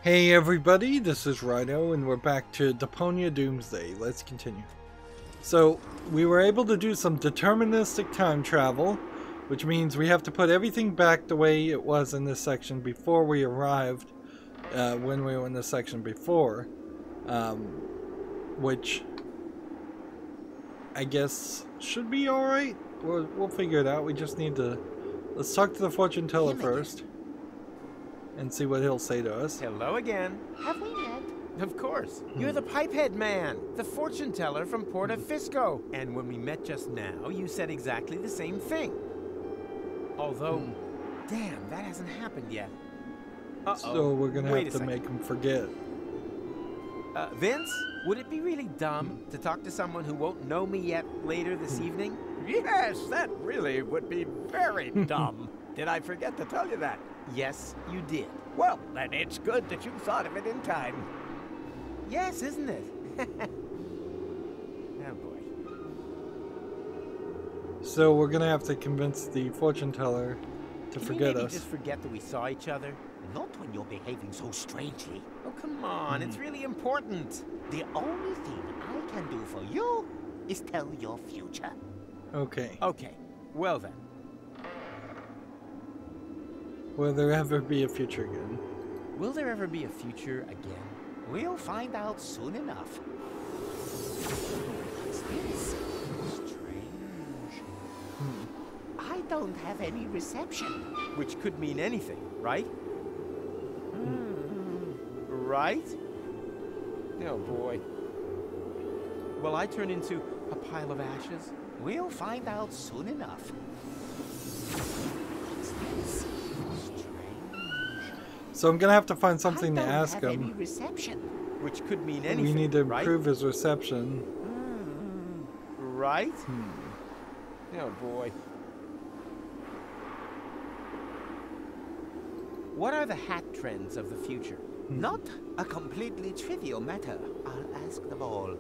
Hey everybody, this is Rydo, and we're back to Deponia Doomsday. Let's continue. So, we were able to do some deterministic time travel, which means we have to put everything back the way it was in this section before we arrived, when we were in this section before, which I guess should be alright. We'll figure it out. We just need to... Let's talk to the fortune teller first and see what he'll say to us. Hello again. Have we met? Of course. You're the pipehead man, the fortune teller from Porta Fisco. And when we met just now, you said exactly the same thing. Although, damn, that hasn't happened yet. So we're gonna have to make him forget. Vince, would it be really dumb to talk to someone who won't know me yet later this evening? Yes, that really would be very dumb. Did I forget to tell you that? Yes, you did. Well, then it's good that you thought of it in time. Yes, isn't it? Oh boy. So we're gonna have to convince the fortune teller to forget us. Just forget that we saw each other? Not when you're behaving so strangely. Oh, come on, it's really important. The only thing I can do for you is tell your future. Okay. Okay, well then. Will there ever be a future again? Will there ever be a future again? We'll find out soon enough. What's this? Strange. I don't have any reception. Which could mean anything, right? Right? Oh boy. Will I turn into a pile of ashes? We'll find out soon enough. What's this? So I'm gonna have to find something to ask him. Any reception. Which could mean anything. We need to right? improve his reception. Right? Oh boy. What are the hat trends of the future? Not a completely trivial matter. I'll ask them all.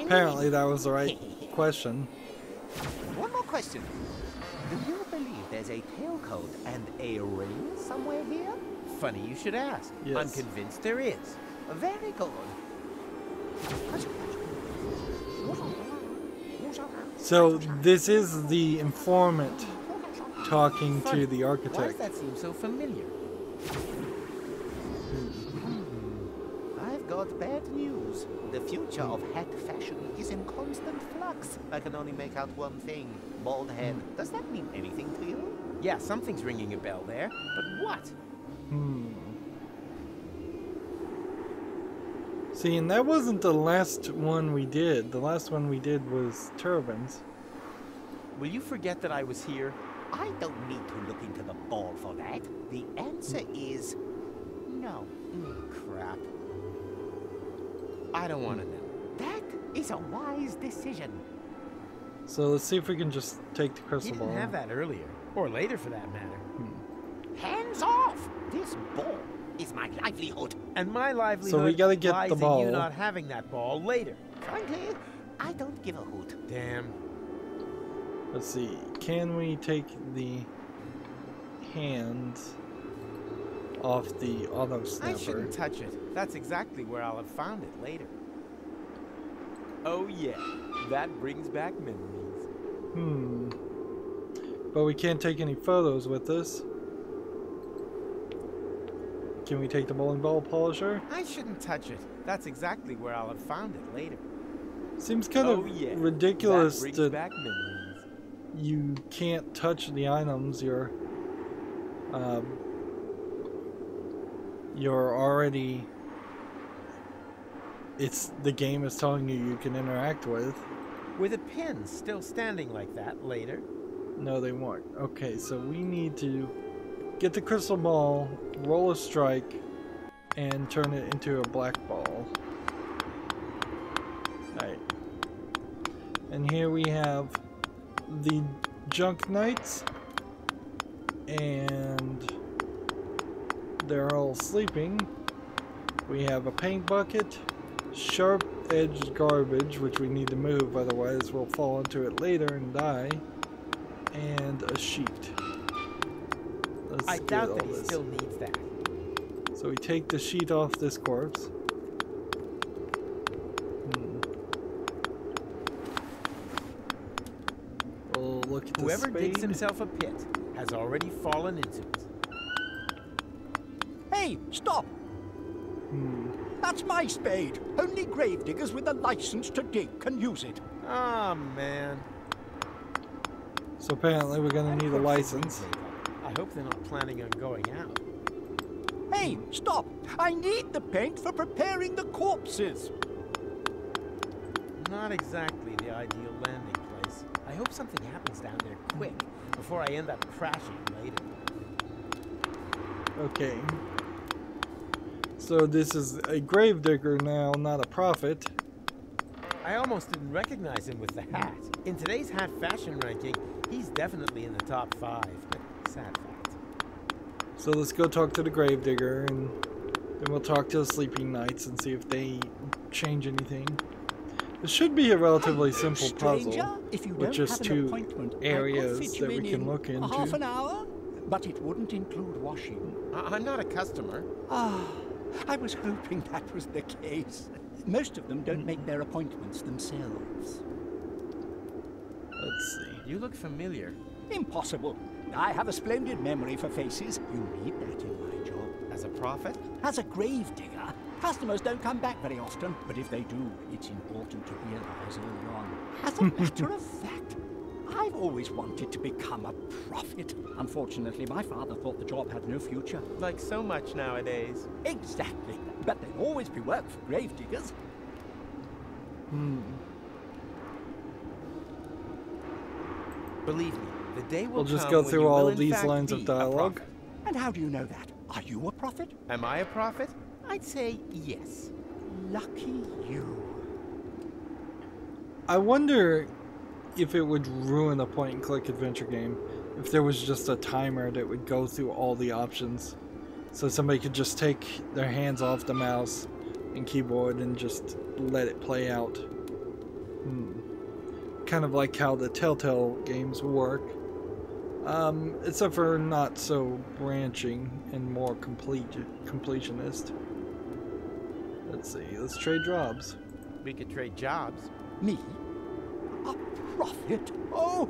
Apparently that was the right question. One more question. Do you believe there's a tailcoat and a ring somewhere here? Funny you should ask. Yes. I'm convinced there is. Very good. So this is the informant talking to the Why architect. does that seem so familiar? I've got bad news. The future of hat fashion is in constant flux. I can only make out one thing. Bald head. Does that mean anything to you? Yeah, something's ringing a bell there. But what? See, and that wasn't the last one we did. The last one we did was turbans. Will you forget that I was here? I don't need to look into the ball for that. The answer is no. Crap. I don't want to know. That is a wise decision. So let's see if we can just take the You crystal didn't ball. have that earlier. Or later, for that matter. Hands off! This ball is my livelihood. And my livelihood So we gotta get lies the in ball. you not having that ball later. Frankly, I don't give a hoot. Damn. Let's see. Can we take the hands off the auto I snapper? shouldn't touch it. That's exactly where I'll have found it later. Oh yeah, that brings back memories. But we can't take any photos with us. Can we take the bowling ball polisher? I shouldn't touch it. That's exactly where I'll have found it later. Seems kind Oh of yeah, ridiculous that brings that back memories. you can't touch the items you're already... the game is telling you can interact with. Were the pins still standing like that later? No, they weren't. Okay, so we need to get the crystal ball, roll a strike, and turn it into a black ball. Alright. And here we have the Junk Knights, and they're all sleeping. We have a paint bucket, sharp-edged garbage, which we need to move, otherwise we'll fall into it later and die. And a sheet. I doubt that he still needs that. So we take the sheet off this corpse. We'll look at the Whoever spade. digs himself a pit has already fallen into it. Hey, stop! That's my spade. Only gravediggers with a license to dig can use it. Oh, man. So apparently we're gonna need a license. I hope they're not planning on going out. Hey, stop! I need the paint for preparing the corpses. Not exactly the ideal landing place. I hope something happens down there quick before I end up crashing later. Okay. So this is a gravedigger now, not a prophet. I almost didn't recognize him with the hat. In today's hat fashion ranking, he's definitely in the top 5, but sad fact. So let's go talk to the gravedigger, and then we'll talk to the sleeping knights and see if they change anything. This should be a relatively simple puzzle with just 2 areas that we can look into. Half an hour? But it wouldn't include washing. I'm not a customer. I was hoping that was the case. Most of them don't make their appointments themselves. Let's see. You look familiar. Impossible. I have a splendid memory for faces. You need that in my job. As a prophet? As a gravedigger, customers don't come back very often, but if they do, it's important to realize early on. As a matter of fact, I've always wanted to become a prophet. Unfortunately, my father thought the job had no future. Like so much nowadays. Exactly. But there'll always be work for gravediggers. Believe me, the day will We'll just come go when through you all will of in these fact lines be of a dialogue. prophet. And how do you know that? Are you a prophet? Am I a prophet? I'd say yes. Lucky you. I wonder if it would ruin a point-and-click adventure game if there was just a timer that would go through all the options. So somebody could just take their hands off the mouse and keyboard and just let it play out. Kind of like how the Telltale games work. Except for not so branching and more completionist. Let's see, let's trade jobs. We could trade jobs. Me? A prophet? Oh,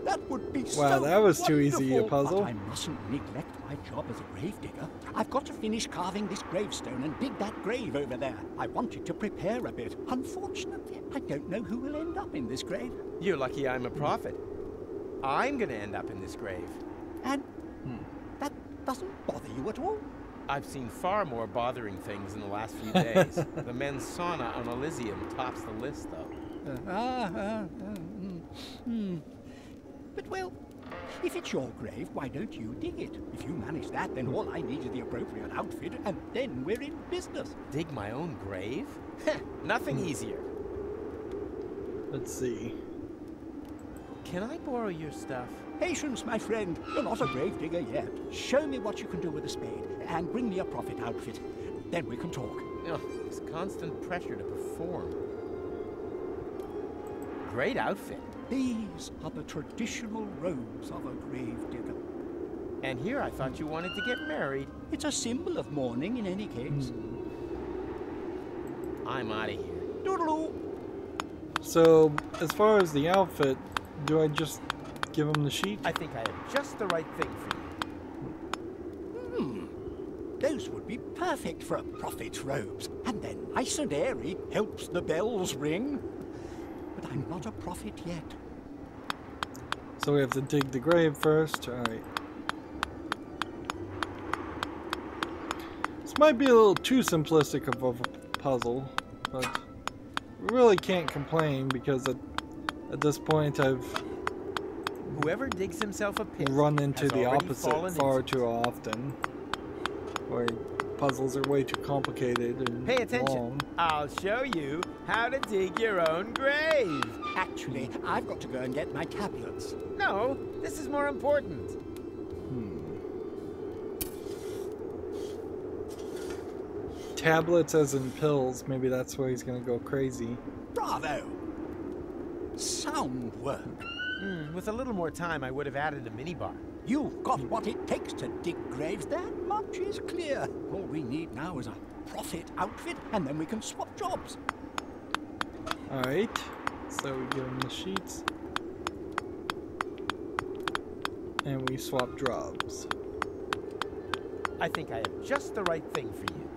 that would be so Wow, that was too easy a wonderful. puzzle. But I mustn't neglect my job as a gravedigger. I've got to finish carving this gravestone and dig that grave over there. I wanted to prepare a bit. Unfortunately, I don't know who will end up in this grave. You're lucky I'm a prophet. I'm gonna end up in this grave. And that doesn't bother you at all? I've seen far more bothering things in the last few days. The men's sauna on Elysium tops the list, though. But well, if it's your grave, why don't you dig it? If you manage that, then all I need is the appropriate outfit, and then we're in business. Dig my own grave? Nothing easier. Let's see. Can I borrow your stuff? Patience, my friend. You're not a gravedigger yet. Show me what you can do with a spade, and bring me a prophet outfit. Then we can talk. Oh, this constant pressure to perform. Great outfit. These are the traditional robes of a gravedigger. And here I thought you wanted to get married. It's a symbol of mourning in any case. I'm out of here. Doodaloo! So, as far as the outfit, do I just give him the sheet? I think I have just the right thing for you. Those would be perfect for a prophet's robes. And they're nice and airy, helps the bells ring. But I'm not a prophet yet. So we have to dig the grave first. Alright. This might be a little too simplistic of a puzzle, but we really can't complain because at this point I've Whoever digs himself a pit run into has the already opposite fallen far into too often, where puzzles are way too complicated and Pay attention. long. I'll show you how to dig your own grave. Actually, I've got to go and get my tablets. No, this is more important. tablets as in pills. Maybe that's where he's gonna go crazy. Bravo! Sound work. With a little more time, I would have added a minibar. You've got what it takes to dig graves. That much is clear. All we need now is a profit outfit, and then we can swap jobs. Alright, so we give him the sheets. And we swap jobs. I think I have just the right thing for you.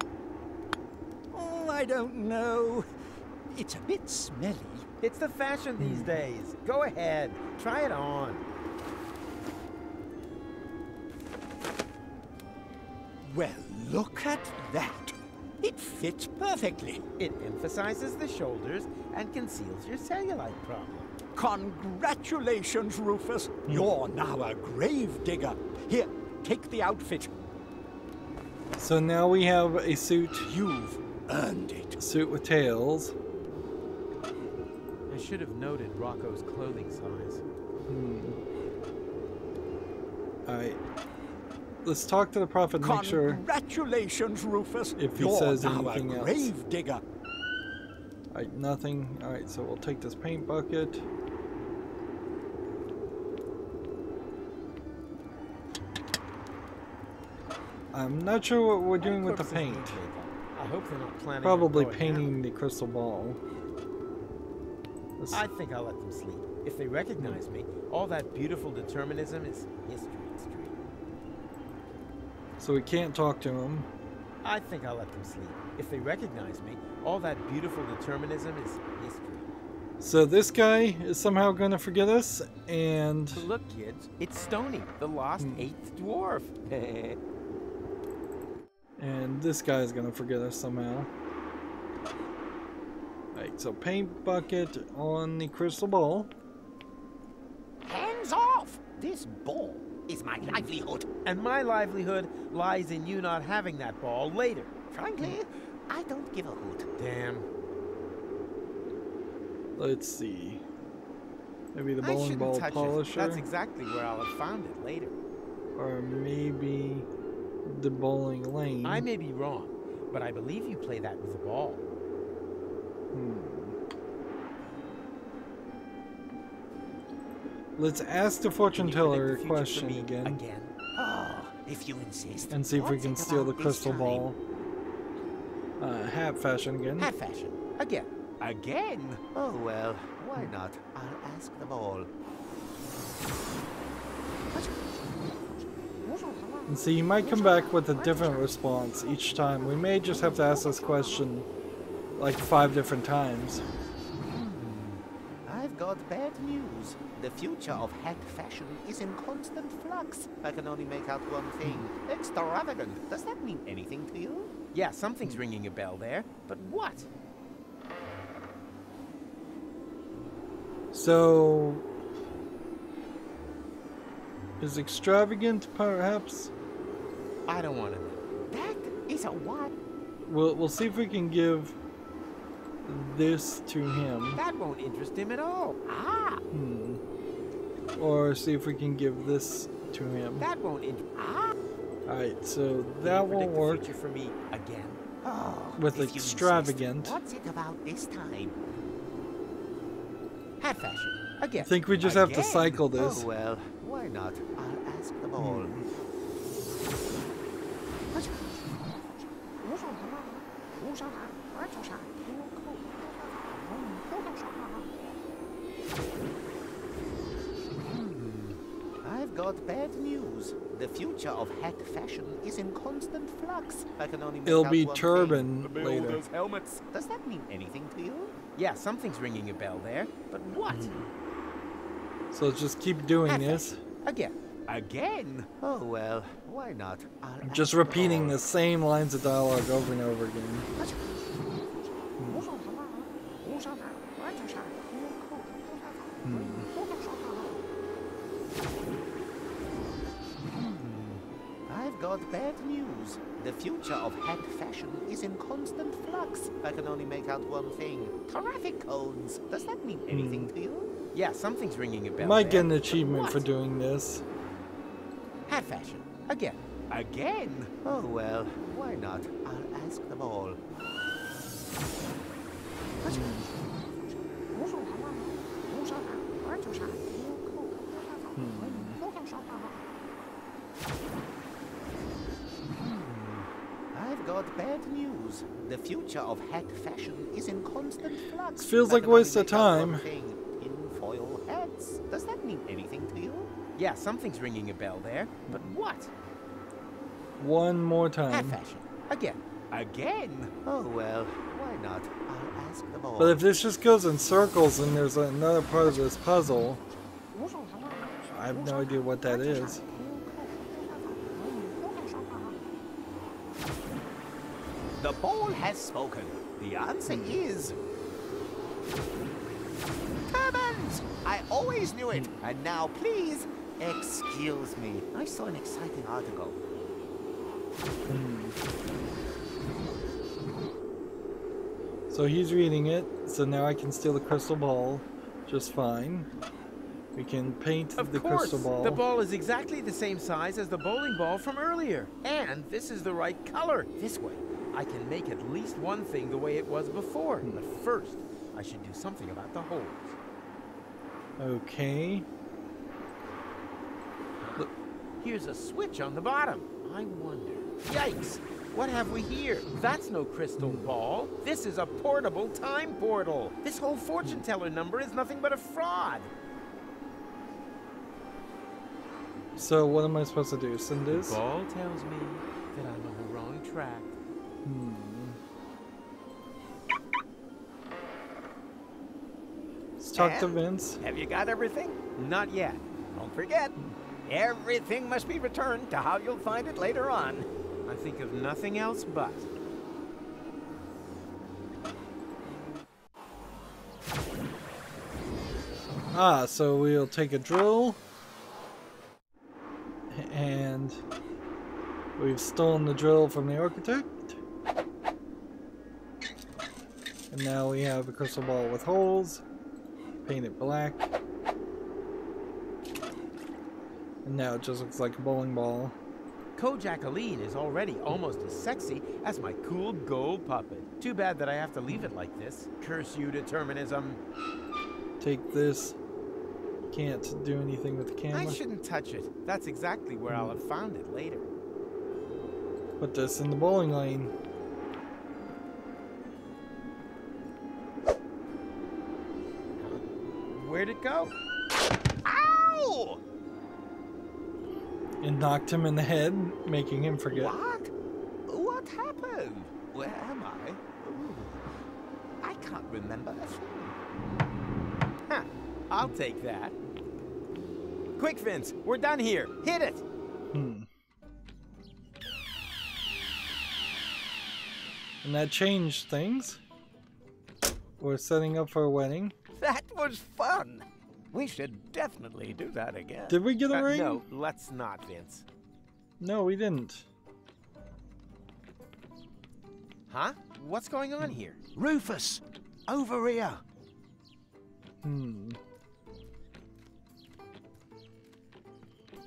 Oh, I don't know. It's a bit smelly. It's the fashion these days. Go ahead, try it on. Well, look at that. It fits perfectly. It emphasizes the shoulders and conceals your cellulite problem. Congratulations, Rufus. You're now a grave digger. Here, take the outfit. So now we have a suit. You've earned it. Suit with tails. I should have noted Rocco's clothing size. Alright. Let's talk to the prophet and make sure Congratulations, Rufus. if he You're says now anything a else. grave digger. Alright, nothing. Alright, so we'll take this paint bucket. I'm not sure what we're doing with the paint. I hope they're not planning Probably on going painting the crystal ball. I think I'll let them sleep. If they recognize me, all that beautiful determinism is history. So we can't talk to him. I think I'll let them sleep. If they recognize me, all that beautiful determinism is history. So this guy is somehow going to forget us, and Look, kids, it's Stony, the lost eighth dwarf. and this guy is going to forget us somehow. Alright, so paint bucket on the crystal ball. Hands off! This ball is my livelihood. And my livelihood lies in you not having that ball later. Frankly, I don't give a hoot. Damn. Let's see. Maybe the I bowling shouldn't ball touch polisher. it. That's exactly where I'll have found it later. Or maybe the bowling lane. I may be wrong, but I believe you play that with a ball. Let's ask the fortune Can you teller a predict the future for question me again. Oh, if you insist. And see if we What's can it steal the about this crystal time? ball. Hat fashion again. Hat fashion. Again. Again? Oh, well, why not? I'll ask them all. And see, he might come back with a different response each time. We may just have to ask this question like 5 different times. I've got bad news. The future of hat fashion is in constant flux. I can only make out one thing. Extravagant. Does that mean anything to you? Yeah, something's ringing a bell there, but what? So, is extravagant perhaps? I don't want to know. That is a what? We'll see if we can give this to him. That won't interest him at all. Ah, Or see if we can give this to him. That won't interest. Alright, so that won't work The future for me again. oh, with if you insist. extravagant. What's it about this time? Hat fashion. Again. I think we just have to Again? cycle this. Oh, well, why not? I'll ask them all. I've got bad news. The future of hat fashion is in constant flux. I can only make It'll out be one turban thing. later. Builders' helmets. Does that mean anything to you? Yeah, something's ringing a bell there, but what? So let's just keep doing Hat this. fashion. Again. Again? Oh, well, why not? I'll Just ask them repeating all. the same lines of dialogue over and over again. I've got bad news. The future of hat fashion is in constant flux. I can only make out one thing. Traffic cones. Does that mean anything to you? Yeah, something's ringing a bell Might there, get an but achievement what? for doing this. Hat fashion. Again. Again? Oh well, why not? I'll ask them all. I've got bad news. The future of hat fashion is in constant flux. This feels I like a can only waste of make out one time. thing, tinfoil hats. Does that mean anything to you? Yeah, something's ringing a bell there. But what? One more Hat time. fashion. Again. Again? Oh well, why not? I'll ask them all. But if this just goes in circles and there's another part of this puzzle, I have no idea what that is. The ball has spoken. The answer is... turbans! I always knew it. And now, please, excuse me. I saw an exciting article. So he's reading it, so now I can steal the crystal ball just fine. We can paint Of the course, crystal ball. the ball is exactly the same size as the bowling ball from earlier. And this is the right color. This way, I can make at least one thing the way it was before. But first, I should do something about the holes. Okay. Here's a switch on the bottom. I wonder. Yikes! What have we here? That's no crystal ball. This is a portable time portal. This whole fortune teller number is nothing but a fraud. So what am I supposed to do? Send The this? ball tells me that I'm on the wrong track. Let's talk to And? Vince. Have you got everything? Not yet. Don't forget, everything must be returned to how you'll find it later on. I think of nothing else but. Ah, so we'll take a drill. And we've stolen the drill from the architect. And now we have a crystal ball with holes. Paint it black. And now it just looks like a bowling ball. Jacqueline is already almost as sexy as my cool gold puppet. Too bad that I have to leave it like this. Curse you, determinism. Take this. Can't do anything with the camera. I shouldn't touch it. That's exactly where I'll have found it later. Put this in the bowling lane. Where'd it go? Ow! And knocked him in the head, making him forget. What? What happened? Where am I? Ooh. I can't remember a thing. Huh. I'll take that. Quick, Vince. We're done here. Hit it. And that changed things. We're setting up for a wedding. That was fun. We should definitely do that again. Did we get a ring? No, let's not, Vince. No, we didn't. Huh? What's going on here? Rufus, over here.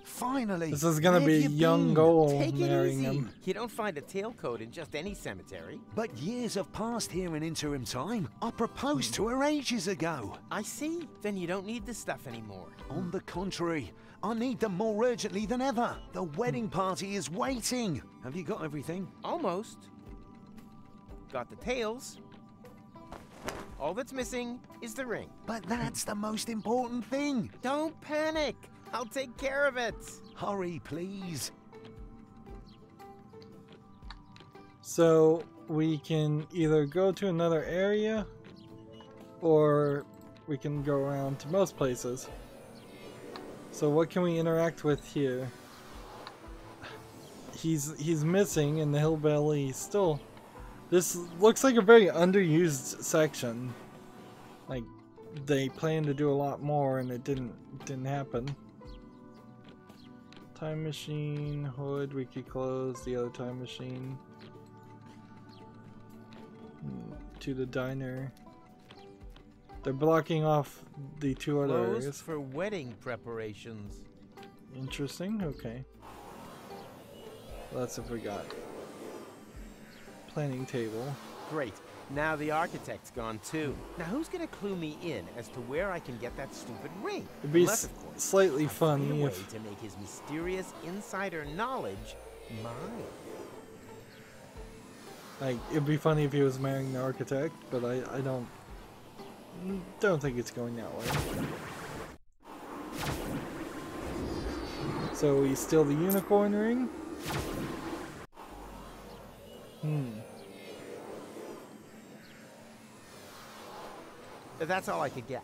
Finally. This is gonna where be have you young been? Gold Take it marrying easy. him. You don't find a tailcoat in just any cemetery. But years have passed here in interim time. I proposed to her ages ago. I see. Then you don't need this stuff anymore. On the contrary, I need them more urgently than ever. The wedding party is waiting. Have you got everything? Almost. Got the tails. All that's missing is the ring. But that's the most important thing. Don't panic. I'll take care of it. Hurry, please. So we can either go to another area or we can go around to most places. So what can we interact with here? He's missing and the hillbilly still. This looks like a very underused section. Like they planned to do a lot more and it didn't happen. Time machine, hood, we could close the other time machine. To the diner. They're blocking off the two other Closed areas. for wedding preparations. Interesting, okay. That's if we got planning table. Great. Now the architect's gone too. Now who's gonna clue me in as to where I can get that stupid ring? It'd be Unless, of course, slightly I find funny a way if to make his mysterious insider knowledge mine. like it'd be funny if he was marrying the architect, but I don't think it's going that way. So we steal the unicorn ring. That's all I could get.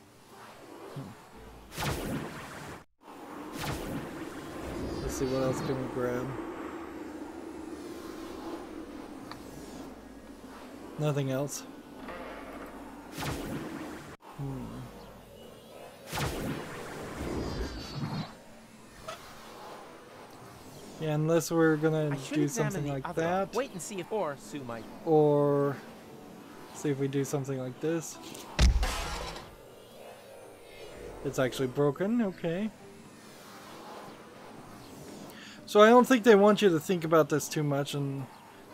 Let's see what else can we grab. Nothing else. Yeah, unless we're gonna do something like that. Wait and see if Sue might. Or see if we do something like this. It's actually broken, okay. So I don't think they want you to think about this too much, and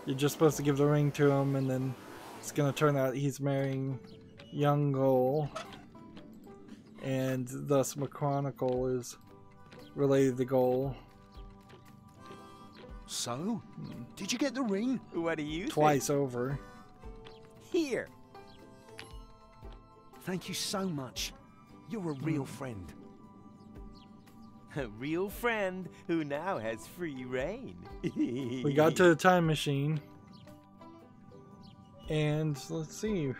you're just supposed to give the ring to him, and then it's gonna turn out he's marrying young Goal, and thus McChronicle is related to Goal. So, did you get the ring? What do you Twice over. Here. Thank you so much. You're a real friend. A real friend who now has free reign. We got to the time machine. And let's see.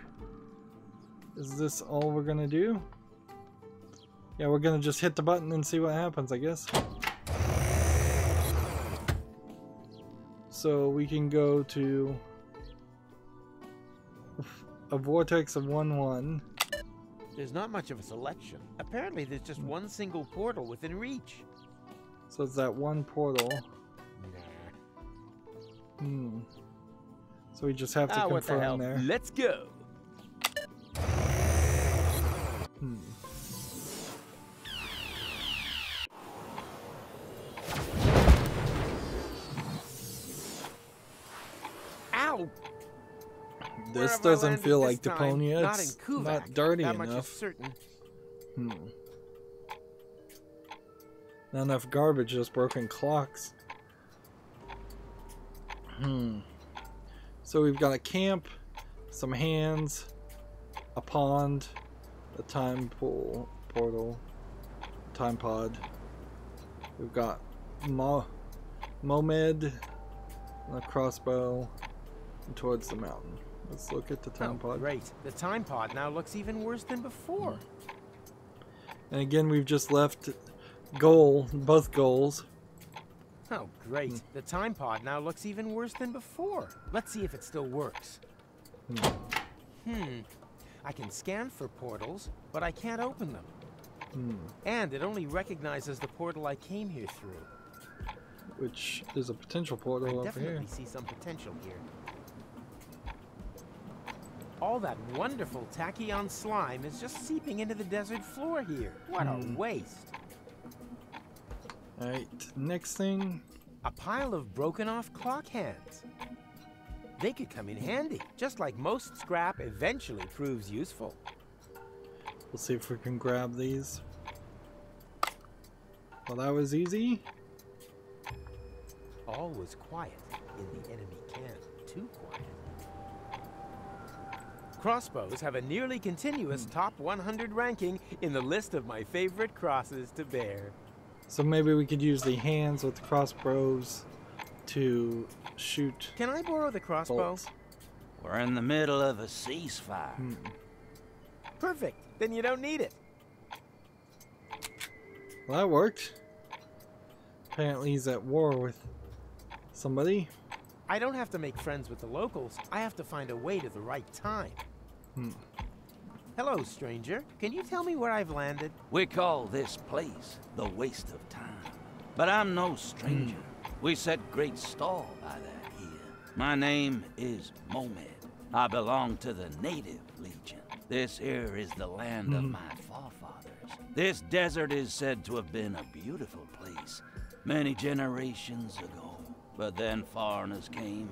Is this all we're gonna do? Yeah, we're gonna just hit the button and see what happens, I guess. So we can go to a vortex of 1-1. There's not much of a selection. Apparently there's just one single portal within reach. So it's that one portal. Nah. So we just have to what the hell? confirm there. Let's go. Ow! This doesn't feel like Deponia. Not in It's Kuvak. not dirty that much enough. is certain. Not enough garbage, just broken clocks. So we've got a camp, some hands, a pond, a time pool, portal, time pod. We've got Momed, a crossbow, and towards the mountain. Let's look at the time pod. Great. The time pod now looks even worse than before. And again, we've just left both goals. Oh, great. The time pod now looks even worse than before. Let's see if it still works. I can scan for portals, but I can't open them. And it only recognizes the portal I came here through. Which is a potential portal I over definitely here. see some potential here. All that wonderful tachyon slime is just seeping into the desert floor here. What a waste. Alright, next thing. A pile of broken off clock hands. They could come in handy, just like most scrap eventually proves useful. We'll see if we can grab these. Well, that was easy. All was quiet in the enemy camp. Too quiet. Crossbows have a nearly continuous top 100 ranking in the list of my favorite crosses to bear. So maybe we could use the hands with the crossbows to shoot. Can I borrow the crossbow? bolts. We're in the middle of a ceasefire. Perfect. Then you don't need it. Well, that worked. Apparently he's at war with somebody. I don't have to make friends with the locals. I have to find a way to the right time. Hello, stranger. Can you tell me where I've landed? We call this place the waste of time. But I'm no stranger. We set great store by that here. My name is Momed. I belong to the Native Legion. This here is the land of my forefathers. This desert is said to have been a beautiful place many generations ago. But then foreigners came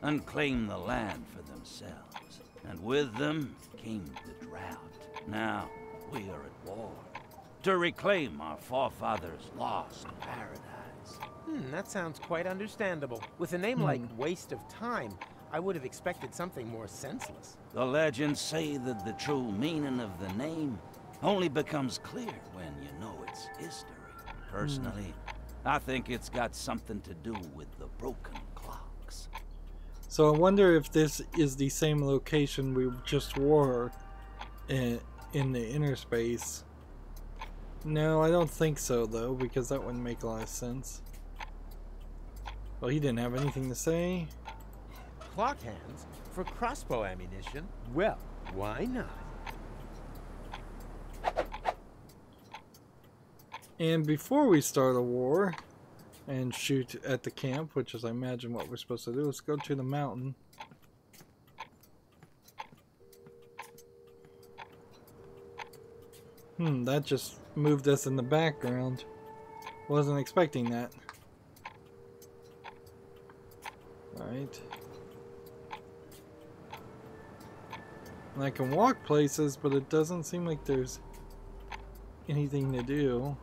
and claimed the land for themselves. And with them came the drought. Now we are at war to reclaim our forefathers' lost paradise. That sounds quite understandable. With a name like Waste of Time, I would have expected something more senseless. The legends say that the true meaning of the name only becomes clear when you know its history. Personally, I think it's got something to do with the broken clocks. So I wonder if this is the same location we just were in the inner space. No, I don't think so though, because that wouldn't make a lot of sense. Well, he didn't have anything to say. Clock hands for crossbow ammunition? Well, why not? And before we start a war and shoot at the camp, which is I imagine what we're supposed to do, let's go to the mountain. That just moved us in the background. Wasn't expecting that. Alright. And I can walk places, but it doesn't seem like there's anything to do.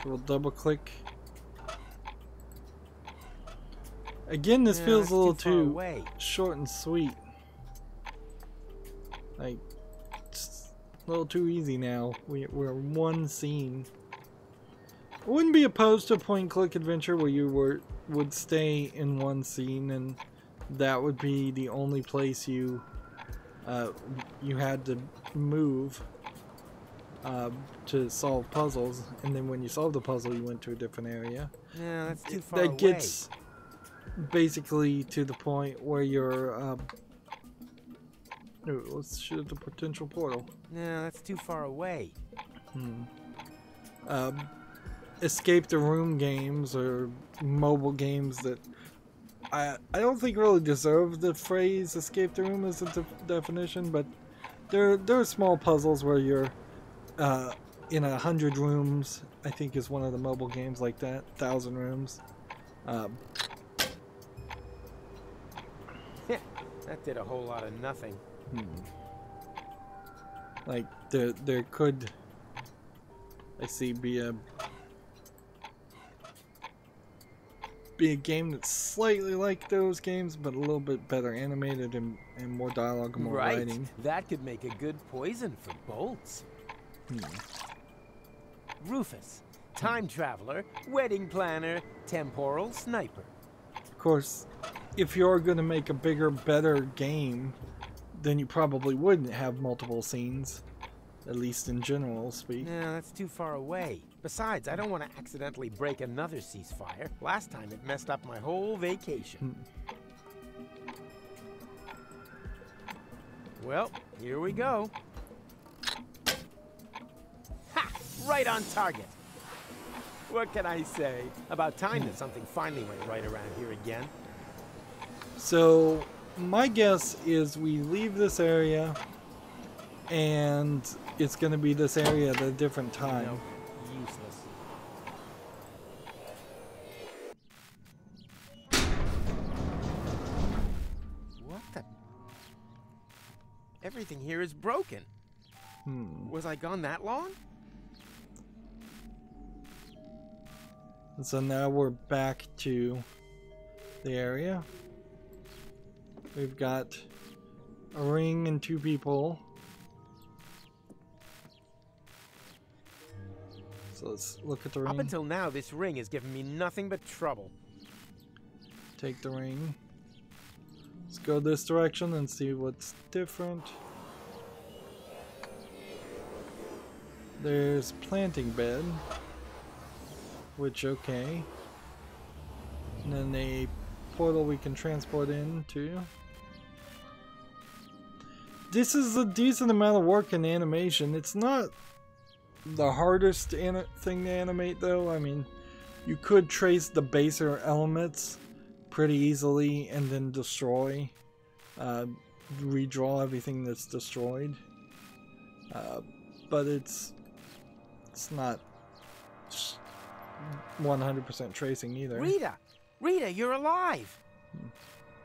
So we'll double click. Again, this feels a little too short and sweet. Like, just a little too easy now. We're one scene. I wouldn't be opposed to a point-and-click adventure where you would stay in one scene and that would be the only place you had to move to solve puzzles, and then when you solved the puzzle you went to a different area. Yeah, that's too far away. That gets basically to the point where you're ooh, let's shoot at the potential portal. No, that's too far away. Escape the room games or mobile games that I don't think really deserve the phrase escape the room as a definition, but there are small puzzles where you're in 100 rooms. I think is one of the mobile games like that. 1,000 rooms. That did a whole lot of nothing. Like there could, I see, be a game that's slightly like those games, but a little bit better animated and more dialogue and more writing. That could make a good poison for bolts. Rufus, time traveler, wedding planner, temporal sniper. Of course, if you're going to make a bigger, better game, then you probably wouldn't have multiple scenes, at least in general speak. No, that's too far away. Besides, I don't want to accidentally break another ceasefire. Last time it messed up my whole vacation. Well, here we go. Ha! Right on target. What can I say? About time that something finally went right around here again. So, my guess is we leave this area, and it's going to be this area at a different time. No, useless. What the? Everything here is broken. Was I gone that long? And so now we're back to the area. We've got a ring and 2 people. So let's look at the ring. Up until now, this ring has given me nothing but trouble. Take the ring. Let's go this direction and see what's different. There's planting bed. Which, okay. And then a portal we can transport into. This is a decent amount of work in animation. It's not the hardest thing to animate though. I mean, you could trace the baser elements pretty easily and then destroy. Redraw everything that's destroyed. But it's it's not 100% tracing either. Rita! Rita, you're alive!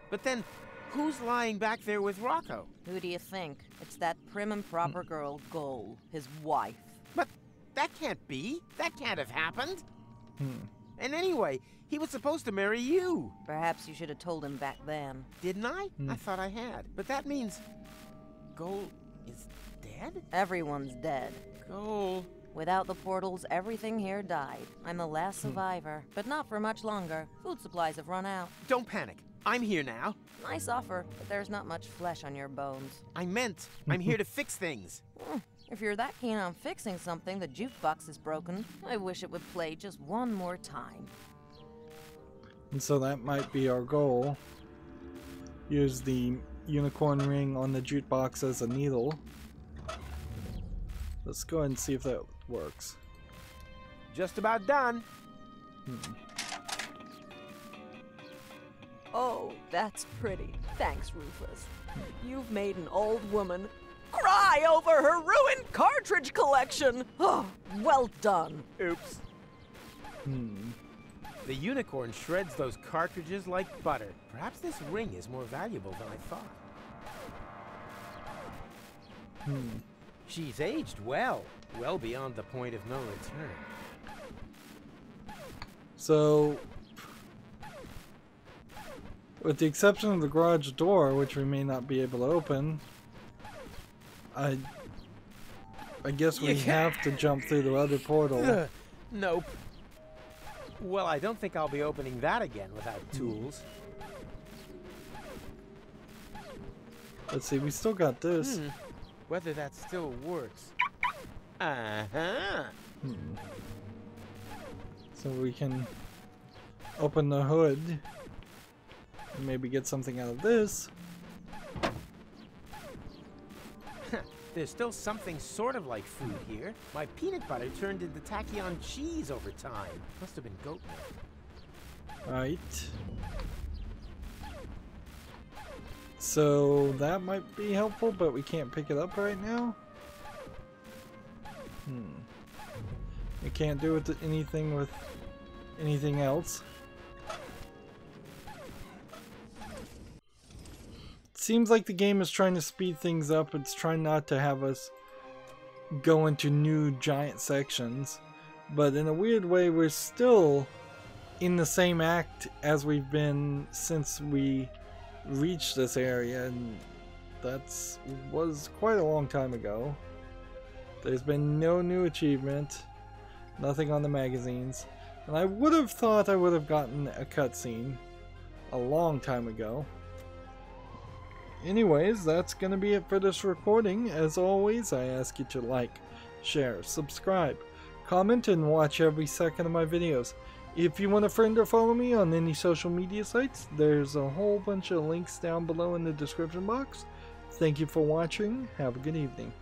But then, who's lying back there with Rocco? Who do you think? It's that prim and proper girl, Goal, his wife. But that can't be. That can't have happened. And anyway, he was supposed to marry you. Perhaps you should have told him back then. Didn't I? I thought I had. But that means Goal is dead? Everyone's dead. Goal. Without the portals, everything here died. I'm the last survivor, but not for much longer. Food supplies have run out. Don't panic. I'm here now. Nice offer, but there's not much flesh on your bones. I meant I'm here to fix things. If you're that keen on fixing something, the jukebox is broken. I wish it would play just one more time. And so that might be our goal. Use the unicorn ring on the jukebox as a needle. Let's go ahead and see if that works. Just about done. Oh, that's pretty. Thanks, Rufus. You've made an old woman cry over her ruined cartridge collection. Oh, well done. Oops. The unicorn shreds those cartridges like butter. Perhaps this ring is more valuable than I thought. She's aged well beyond the point of no return. So, with the exception of the garage door, which we may not be able to open, I guess we have to jump through the other portal. Nope. Well, I don't think I'll be opening that again without tools. Let's see, we still got this. Whether that still works. So we can open the hood and maybe get something out of this. There's still something sort of like food here. My peanut butter turned into tachyon cheese over time. Must have been goat milk. Right. So that might be helpful, but we can't pick it up right now. We can't do anything with anything else. Seems like the game is trying to speed things up. It's trying not to have us go into new giant sections. But in a weird way, we're still in the same act as we've been since we reached this area, and was quite a long time ago. There's been no new achievement, nothing on the magazines, and I would have thought I would have gotten a cutscene a long time ago. Anyways, that's gonna be it for this recording. As always, I ask you to like, share, subscribe, comment, and watch every second of my videos. If you want to friend or follow me on any social media sites, there's a whole bunch of links down below in the description box. Thank you for watching. Have a good evening.